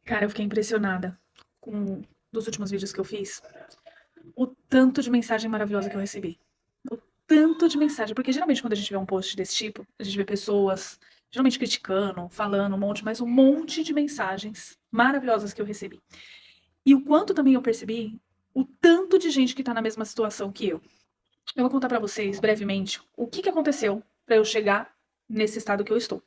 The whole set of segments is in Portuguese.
Cara, eu fiquei impressionada com dos últimos vídeos que eu fiz, o tanto de mensagem maravilhosa que eu recebi. O tanto de mensagem, porque geralmente quando a gente vê um post desse tipo, a gente vê pessoas geralmente criticando, falando um monte, mas um monte de mensagens maravilhosas que eu recebi. E o quanto também eu percebi o tanto de gente que tá na mesma situação que eu. Eu vou contar pra vocês brevemente o que aconteceu pra eu chegar nesse estado que eu estou.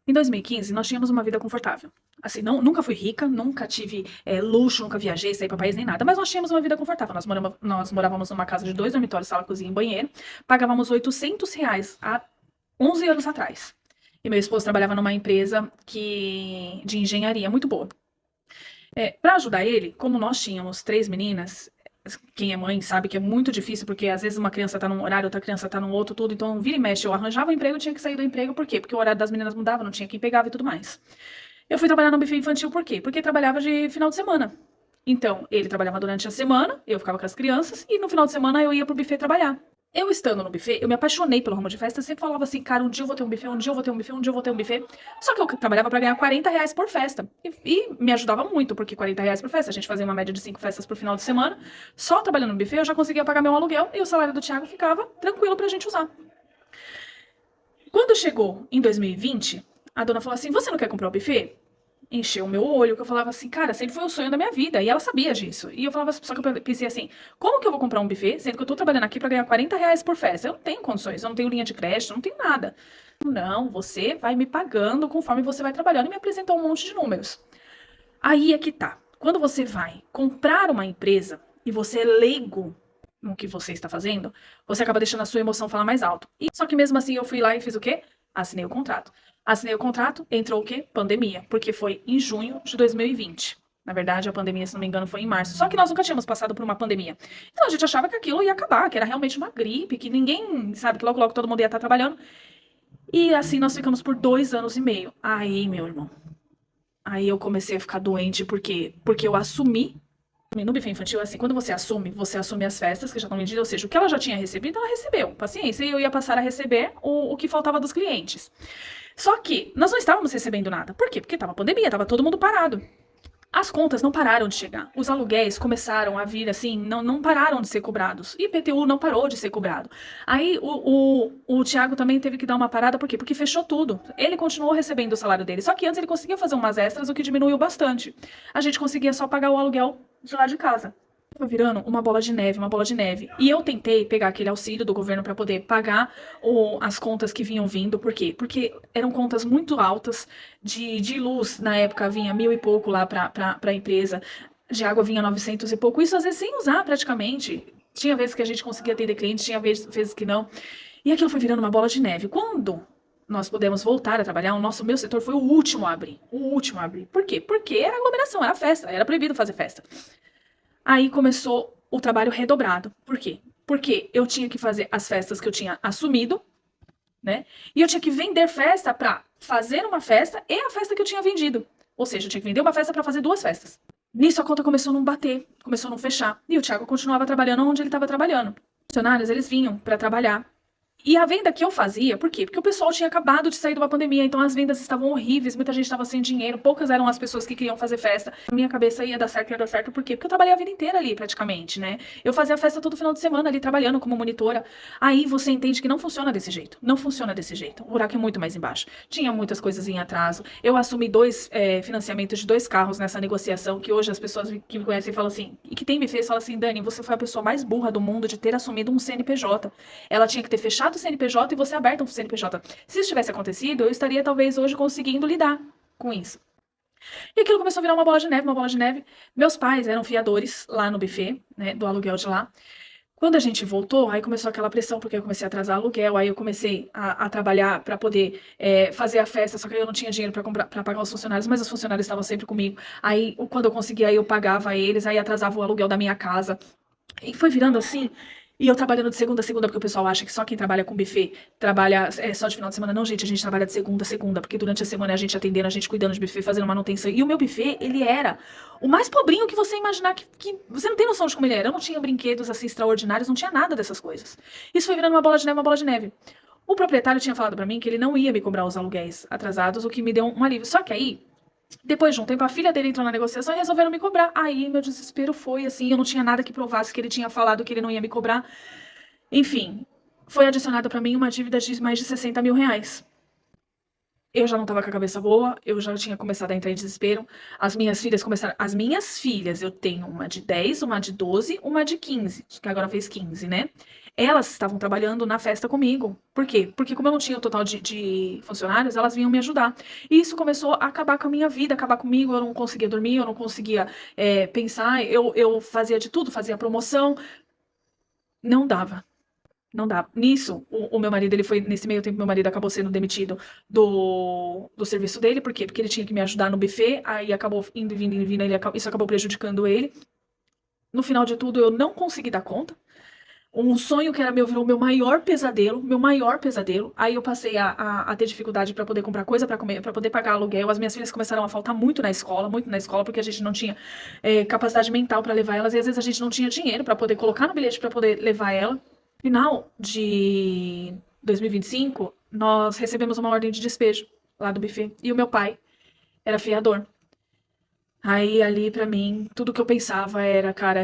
Em 2015, nós tínhamos uma vida confortável. Assim, nunca fui rica, nunca tive luxo, nunca viajei, saí para país nem nada, mas nós tínhamos uma vida confortável. Nós morávamos numa casa de 2 dormitórios, sala, cozinha e banheiro. Pagávamos R$ 800 há 11 anos atrás. E meu esposo trabalhava numa empresa de engenharia muito boa. Para ajudar ele, como nós tínhamos 3 meninas, quem é mãe sabe que é muito difícil, porque às vezes uma criança tá num horário, outra criança tá num outro, tudo. Então, vira e mexe, eu arranjava um emprego, eu tinha que sair do emprego. Por quê? Porque o horário das meninas mudava, não tinha quem pegava e tudo mais. Eu fui trabalhar no buffet infantil por quê? Porque trabalhava de final de semana. Então, ele trabalhava durante a semana, eu ficava com as crianças, e no final de semana eu ia pro buffet trabalhar. Eu estando no buffet, eu me apaixonei pelo ramo de festa, eu sempre falava assim, cara, um dia eu vou ter um buffet, um dia eu vou ter um buffet, um dia eu vou ter um buffet. Só que eu trabalhava pra ganhar R$ 40 por festa. E me ajudava muito, porque R$ 40 por festa, a gente fazia uma média de 5 festas por final de semana. Só trabalhando no buffet eu já conseguia pagar meu aluguel e o salário do Thiago ficava tranquilo pra gente usar. Quando chegou em 2020, a dona falou assim: Você não quer comprar o buffet? Encheu o meu olho, que eu falava assim, cara, sempre foi o sonho da minha vida. E ela sabia disso. E eu falava, só que eu pensei assim, como que eu vou comprar um buffet, sendo que eu tô trabalhando aqui pra ganhar R$ 40 por festa? Eu não tenho condições, eu não tenho linha de crédito, eu não tenho nada. Não, você vai me pagando conforme você vai trabalhando. E me apresentou um monte de números. Aí é que tá. Quando você vai comprar uma empresa e você é leigo no que você está fazendo, você acaba deixando a sua emoção falar mais alto. E só que mesmo assim eu fui lá e fiz o quê? Assinei o contrato. Assinei o contrato, entrou o quê? Pandemia, porque foi em junho de 2020. Na verdade, a pandemia, se não me engano, foi em março. Só que nós nunca tínhamos passado por uma pandemia. Então a gente achava que aquilo ia acabar, que era realmente uma gripe, que ninguém, sabe, que logo logo todo mundo ia estar trabalhando. E assim nós ficamos por 2 anos e meio. Aí, meu irmão, aí eu comecei a ficar doente, por quê? Porque eu assumi. No buffet infantil, assim, quando você assume as festas que já estão vendidas, ou seja, o que ela já tinha recebido, ela recebeu. Paciência, e eu ia passar a receber o que faltava dos clientes. Só que nós não estávamos recebendo nada. Por quê? Porque estava pandemia, estava todo mundo parado. As contas não pararam de chegar. Os aluguéis começaram a vir assim, não pararam de ser cobrados. E IPTU não parou de ser cobrado. Aí o Thiago também teve que dar uma parada, por quê? Porque fechou tudo. Ele continuou recebendo o salário dele. Só que antes ele conseguia fazer umas extras, o que diminuiu bastante. A gente conseguia só pagar o aluguel de lá de casa. Foi virando uma bola de neve, uma bola de neve. E eu tentei pegar aquele auxílio do governo para poder pagar as contas que vinham vindo. Por quê? Porque eram contas muito altas de luz. Na época vinha 1.000 e pouco lá para a empresa. De água vinha 900 e pouco. Isso às vezes sem usar praticamente. Tinha vezes que a gente conseguia atender cliente, tinha vezes que não. E aquilo foi virando uma bola de neve. Quando nós pudemos voltar a trabalhar, meu setor foi o último a abrir. O último a abrir. Por quê? Porque era aglomeração, era festa, era proibido fazer festa. Aí começou o trabalho redobrado. Por quê? Porque eu tinha que fazer as festas que eu tinha assumido, né? E eu tinha que vender festa para fazer uma festa e a festa que eu tinha vendido. Ou seja, eu tinha que vender uma festa para fazer 2 festas. Nisso a conta começou a não bater, começou a não fechar. E o Thiago continuava trabalhando onde ele estava trabalhando. Os funcionários, eles vinham para trabalhar. E a venda que eu fazia, por quê? Porque o pessoal tinha acabado de sair de uma pandemia, então as vendas estavam horríveis, muita gente estava sem dinheiro, poucas eram as pessoas que queriam fazer festa. Na minha cabeça ia dar certo, por quê? Porque eu trabalhei a vida inteira ali, praticamente, né? Eu fazia festa todo final de semana ali, trabalhando como monitora. Aí você entende que não funciona desse jeito. Não funciona desse jeito. O buraco é muito mais embaixo. Tinha muitas coisas em atraso. Eu assumi financiamentos de 2 carros nessa negociação, que hoje as pessoas que me conhecem falam assim, e que tem me fez, falam assim, Dani, você foi a pessoa mais burra do mundo de ter assumido um CNPJ. Ela tinha que ter fechado o CNPJ e você aberto um CNPJ. Se isso tivesse acontecido, eu estaria talvez hoje conseguindo lidar com isso. E aquilo começou a virar uma bola de neve, uma bola de neve. Meus pais eram fiadores lá no buffet, né, do aluguel de lá. Quando a gente voltou, aí começou aquela pressão, porque eu comecei a atrasar aluguel, aí eu comecei a trabalhar para poder fazer a festa, só que eu não tinha dinheiro para pagar os funcionários, mas os funcionários estavam sempre comigo. Aí, quando eu conseguia, aí eu pagava eles, aí atrasava o aluguel da minha casa. E foi virando assim. E eu trabalhando de segunda a segunda, porque o pessoal acha que só quem trabalha com buffet trabalha só de final de semana. Não, gente, a gente trabalha de segunda a segunda, porque durante a semana é a gente atendendo, a gente cuidando de buffet, fazendo manutenção. E o meu buffet, ele era o mais pobrinho que você imaginar, que você não tem noção de como ele era. Eu não tinha brinquedos assim extraordinários, não tinha nada dessas coisas. Isso foi virando uma bola de neve, uma bola de neve. O proprietário tinha falado pra mim que ele não ia me cobrar os aluguéis atrasados, o que me deu um alívio. Só que aí Depois de um tempo, a filha dele entrou na negociação e resolveram me cobrar. Aí meu desespero foi assim, eu não tinha nada que provasse que ele tinha falado que ele não ia me cobrar. Enfim, foi adicionada pra mim uma dívida de mais de 60 mil reais. Eu já não tava com a cabeça boa, eu já tinha começado a entrar em desespero. As minhas filhas começaram. As minhas filhas, eu tenho uma de 10, uma de 12, uma de 15, que agora fez 15, né? Elas estavam trabalhando na festa comigo. Por quê? Porque, como eu não tinha o total de funcionários, elas vinham me ajudar. E isso começou a acabar com a minha vida, acabar comigo. Eu não conseguia dormir, eu não conseguia pensar. Eu fazia de tudo, fazia promoção. Não dava. Não dá. Nisso, o meu marido, ele foi, nesse meio tempo, meu marido acabou sendo demitido do serviço dele. Por quê? Porque ele tinha que me ajudar no buffet, aí acabou indo e vindo, isso acabou prejudicando ele. No final de tudo, eu não consegui dar conta. Um sonho que era meu virou meu maior pesadelo, meu maior pesadelo. Aí eu passei a ter dificuldade para poder comprar coisa para comer, para poder pagar aluguel. As minhas filhas começaram a faltar muito na escola, porque a gente não tinha capacidade mental para levar elas, e às vezes a gente não tinha dinheiro para poder colocar no bilhete para poder levar ela. Final de 2025, nós recebemos uma ordem de despejo lá do buffet. E o meu pai era fiador. Aí ali pra mim, tudo que eu pensava era, cara,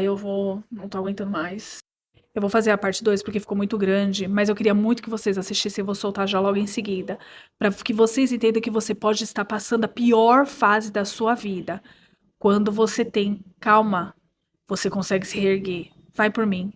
não tô aguentando mais. Eu vou fazer a parte 2 porque ficou muito grande, mas eu queria muito que vocês assistissem, eu vou soltar já logo em seguida, pra que vocês entendam que você pode estar passando a pior fase da sua vida. Quando você tem calma, você consegue se reerguer. Vai por mim.